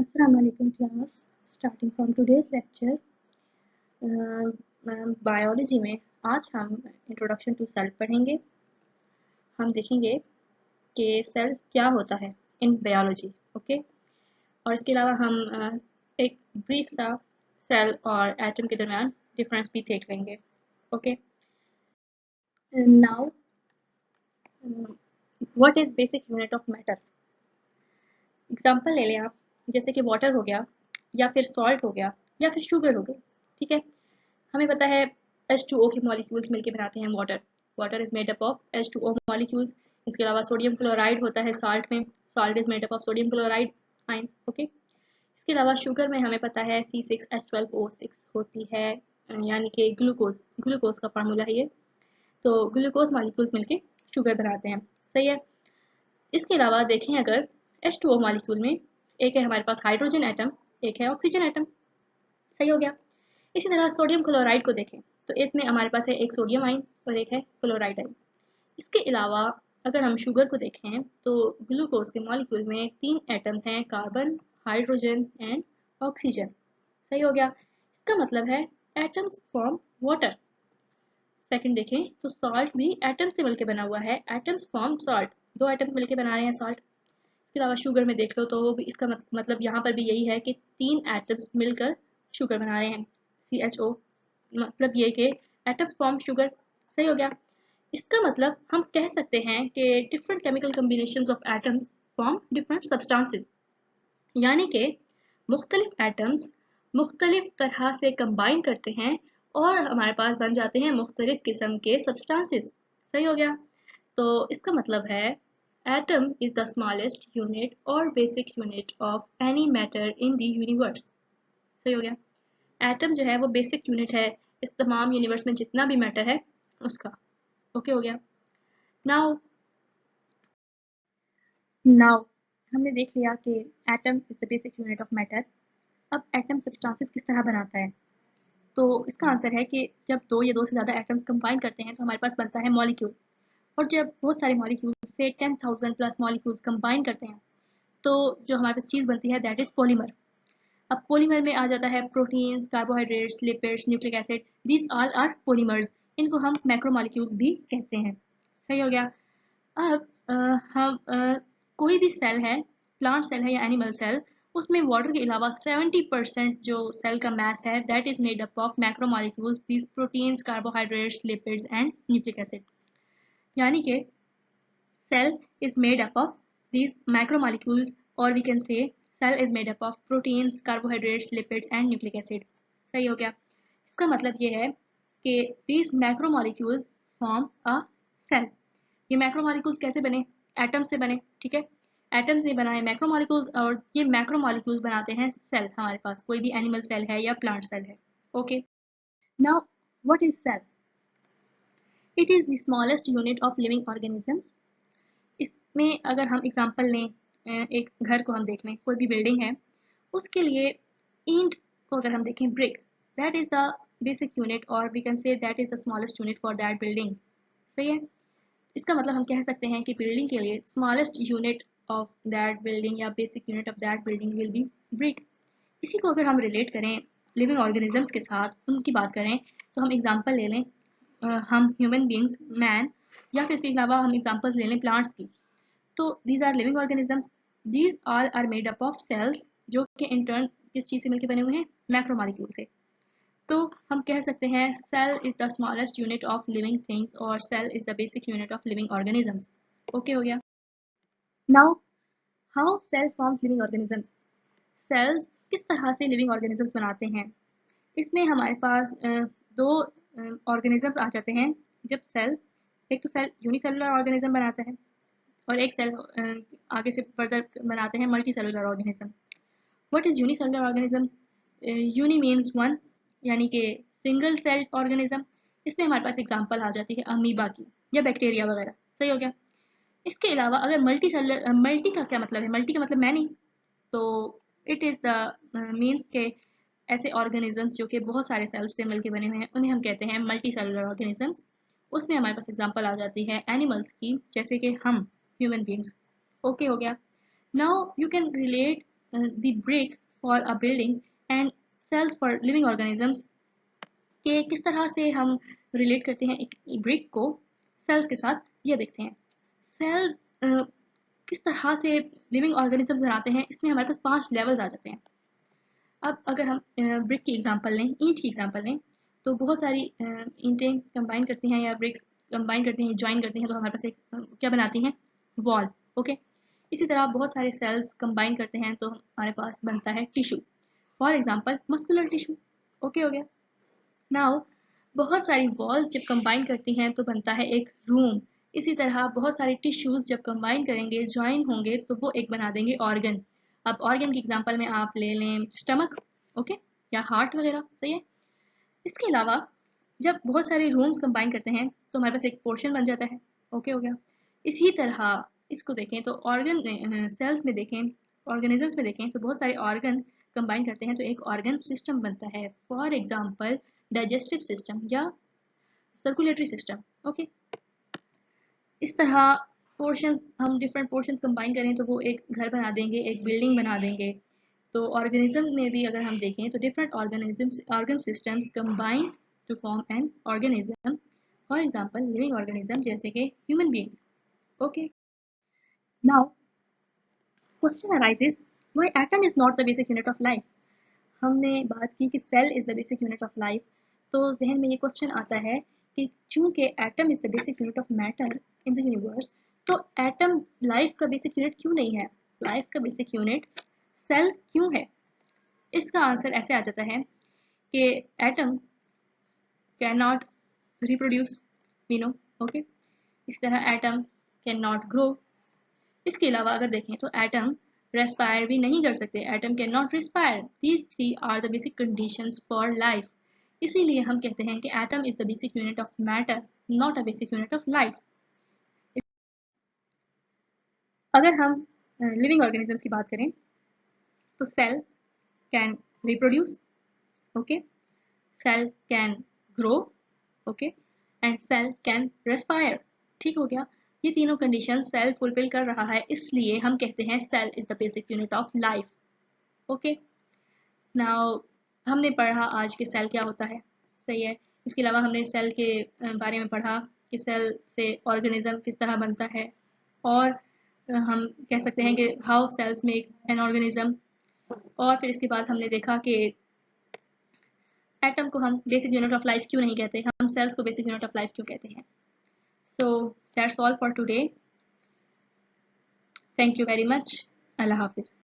Assalamu alaikum class. Starting from today's lecture, biology में आज हम इंट्रोडक्शन टू सेल पढ़ेंगे। हम देखेंगे कि सेल क्या होता है इन बायोलॉजी, ओके। और इसके अलावा हम एक ब्रीफ सा सेल और एटम के दरमियान डिफरेंस भी देख लेंगे, okay. Now what is basic unit of matter. Example ले लें आप, जैसे कि वाटर हो गया या फिर सॉल्ट हो गया या फिर शुगर हो गई, ठीक है। हमें पता है H2O के मॉलिक्यूल्स मिलके बनाते हैं water. Water is made up of H2O molecules. इसके अलावा सोडियम क्लोराइड होता है साल्ट में। Salt is made up of sodium chloride ions, okay. इसके अलावा शुगर में हमें पता है C6H12O6 होती है, यानी कि ग्लूकोज। ग्लूकोज का फार्मूला है ये। तो ग्लूकोज मॉलिक्यूल्स मिलके शुगर बनाते हैं, सही है। इसके अलावा देखें अगर H2O मॉलिक्यूल में एक है हमारे पास हाइड्रोजन एटम, एक है ऑक्सीजन एटम, सही हो गया। इसी तरह सोडियम क्लोराइड को देखें तो इसमें हमारे पास है एक सोडियम आयन और एक है क्लोराइड आयन। इसके अलावा अगर हम शुगर को देखें तो ग्लूकोज के मॉलिक्यूल में 3 एटम्स हैं, कार्बन, हाइड्रोजन एंड ऑक्सीजन, सही हो गया। इसका मतलब है एटम्स फॉर्म वाटर। सेकंड देखें तो सॉल्ट भी एटम से मिलकर बना हुआ है, एटम्स फॉर्म सॉल्ट। 2 एटम्स मिलकर बना रहे हैं सॉल्ट। इसके अलावा शुगर में देख लो तो वो भी इसका मतलब यहाँ पर भी यही है कि 3 एटम्स मिलकर शुगर बना रहे हैं, CHO। मतलब ये कि एटम्स फॉर्म शुगर, सही हो गया। इसका मतलब हम कह सकते हैं कि different chemical combinations of atoms form different substances, यानी कि मुख्तलिफ एटम्स मुख्तलिफ तरह से कंबाइन करते हैं और हमारे पास बन जाते हैं मुख्तलिफ किस्म के सब्सटेंसेस, सही हो गया। तो इसका मतलब है atom is the smallest unit और basic unit of any matter in the universe, सही हो गया। एटम जो है वो बेसिक यूनिट है इस तमाम यूनिवर्स में जितना भी मैटर है उसका, ओके हो गया। नाउ नाउ हमने देख लिया कि atom is the basic unit of matter. अब एटम सब्सटेंसेस किस तरह बनाता है, तो इसका आंसर है कि जब 2 या 2 से ज़्यादा एटम्स कंबाइन करते हैं तो हमारे पास बनता है मॉलिक्यूल। और जब बहुत सारे मॉलिक्यूल्स से 10,000 प्लस मॉलिक्यूल्स कंबाइन करते हैं तो जो हमारे पास चीज़ बनती है दैट इज़ पॉलीमर। अब पॉलीमर में आ जाता है proteins, carbohydrates, lipids, nucleic acid, these all are polymers. इनको हम मैक्रोमॉलिक्यूल्स भी कहते हैं, सही हो गया। अब हम कोई भी सेल है, प्लांट सेल है या एनिमल सेल, उसमें वाटर के अलावा 70% जो सेल का मास है that is made up of macromolecules, these proteins, carbohydrates, lipids and nucleic acid. यानी कि cell is made up of these macromolecules, or we can say cell is made up of proteins, carbohydrates, lipids and nucleic acid, सही हो गया। इसका मतलब ये है कि these macromolecules form a cell। ये मैक्रोमोलिक्यूल्स कैसे बने, एटम से बने, ठीक है। एटम से बनाए मैक्रोमोलिक्यूल्स और ये मैक्रोमोलिक्यूल्स बनाते हैं सेल। हमारे पास कोई भी एनिमल सेल है या प्लांट सेल है, okay. Now what is cell. It is the smallest unit of living organisms. इसमें अगर हम एग्जांपल लें, एक घर को हम देख लें, कोई भी बिल्डिंग है, उसके लिए ईंट को अगर हम देखें, brick, that is the basic unit और we can say that is the smallest unit for that building, सही है। इसका मतलब हम कह सकते हैं कि बिल्डिंग के लिए smallest unit of that building या basic unit of that building will be brick. इसी को अगर हम रिलेट करें लिविंग ऑर्गेनिजम्स के साथ, उनकी बात करें तो हम एग्जांपल ले लें, हम ह्यूमन बींग्स, मैन, या फिर इसके अलावा हम एग्जांपल्स ले लें प्लांट्स की। तो these are living organisms, these all are made up of cells, जो कि in turn किस चीज़ से मिलकर बने हुए हैं, मैक्रोमोलिक्यूल से। तो हम कह सकते हैं cell is the smallest unit of living things और cell is the basic unit of living organisms, okay हो गया। Now how cell forms living organisms. Cells किस तरह से लिविंग ऑर्गेनिजम्स बनाते हैं। इसमें हमारे पास दो ऑर्गेनिजम्स आ जाते हैं जब सेल, एक तो सेल यूनिसेलुलर ऑर्गेनिज्म बनाता है और एक सेल आगे से फर्दर बनाते हैं multicellular organism. What is unicellular organism. Uni means one, यानी कि सिंगल सेल ऑर्गेनिज्म। इसमें हमारे पास एग्जांपल आ जाती है अमीबा की या बैक्टीरिया वगैरह, सही हो गया। इसके अलावा अगर मल्टी सेलुलर, मल्टी का क्या मतलब है, मल्टी का मतलब मैनी, तो इट इज़ द मीन्स के ऐसे ऑर्गेनिजम्स जो कि बहुत सारे सेल्स से मिलकर बने हुए हैं उन्हें हम कहते हैं मल्टी सेलुलर ऑर्गेनिजम्स। उसमें हमारे पास एग्जांपल आ जाती है एनिमल्स की, जैसे कि हम ह्यूमन बींग्स, ओके हो गया। Now you can relate the brick for a building and cells for living organisms कि किस तरह से हम रिलेट करते हैं एक ब्रिक को सेल्स के साथ, ये देखते हैं। सेल किस तरह से लिविंग ऑर्गेनिज्म बनाते हैं, इसमें हमारे पास 5 लेवल्स आ जाते हैं। अब अगर हम ब्रिक की एग्जांपल लें, ईंट की एग्जांपल लें, तो बहुत सारी ईंटें कंबाइन करती हैं या ब्रिक्स कंबाइन करती हैं, जॉइन करती हैं, तो हमारे पास एक क्या बनाती हैं, वॉल। ओके, इसी तरह बहुत सारे सेल्स कंबाइन करते हैं तो हमारे पास बनता है tissue. For example muscular tissue. Okay हो गया। नाउ बहुत सारी वॉल्स जब कंबाइन करती हैं तो बनता है एक रूम। इसी तरह बहुत सारे टिश्यूज जब कंबाइन करेंगे, ज्वाइन होंगे, तो वो एक बना देंगे ऑर्गन। अब ऑर्गन की एग्जांपल में आप ले लें स्टमक, ओके, या हार्ट वगैरह, सही है। इसके अलावा जब बहुत सारे रूम्स कंबाइन करते हैं तो हमारे पास एक पोर्शन बन जाता है। ओके हो गया। इसी तरह इसको देखें तो ऑर्गन सेल्स में देखें, ऑर्गेनिजम्स में देखें तो बहुत सारे ऑर्गन कंबाइन करते हैं तो एक ऑर्गन सिस्टम बनता है। फॉर एग्जांपल डाइजेस्टिव सिस्टम या सर्कुलेटरी सिस्टम। ओके, इस तरह पोर्शंस, हम डिफरेंट पोर्शंस कंबाइन करें तो वो एक घर बना देंगे, एक बिल्डिंग बना देंगे। तो ऑर्गेनिज्म में भी अगर हम देखें तो different organisms, organ systems combine to form an organism. For example living organism जैसे कि human beings. Okay, now question arises, why atom is not the basic unit of life. हमने बात की कि cell is the basic unit of life, तो जहन में ये क्वेश्चन आता है कि चूंकि atom is the basic unit of matter in the universe, तो एटम लाइफ का बेसिक यूनिट क्यों नहीं है? लाइफ का बेसिक यूनिट सेल क्यों है? इसका आंसर ऐसे आ जाता है कि atom can not reproduce, we know, okay. इस तरह एटम कैन नॉट ग्रो। इसके अलावा अगर देखें तो एटम रेस्पायर भी नहीं कर सकते, atom can not respire. These three are the basic conditions for life. इसीलिए हम कहते हैं कि atom is the basic unit of matter, not a basic unit of life. अगर हम लिविंग ऑर्गेनिजम्स की बात करें तो cell can reproduce, okay, cell can grow, okay, and cell can respire. ठीक हो गया। ये तीनों कंडीशन सेल फुलफिल कर रहा है, इसलिए हम कहते हैं cell is the basic unit of life. Okay, now हमने पढ़ा आज के सेल क्या होता है, सही है। इसके अलावा हमने सेल के बारे में पढ़ा कि सेल से ऑर्गेनिज्म किस तरह बनता है, और हम कह सकते हैं कि how cells make an organism. और फिर इसके बाद हमने देखा कि एटम को हम बेसिक यूनिट ऑफ लाइफ क्यों नहीं कहते, हम सेल्स को बेसिक यूनिट ऑफ लाइफ क्यों कहते हैं। So that's all for today. Thank you very much. अल्लाह हाफिज़।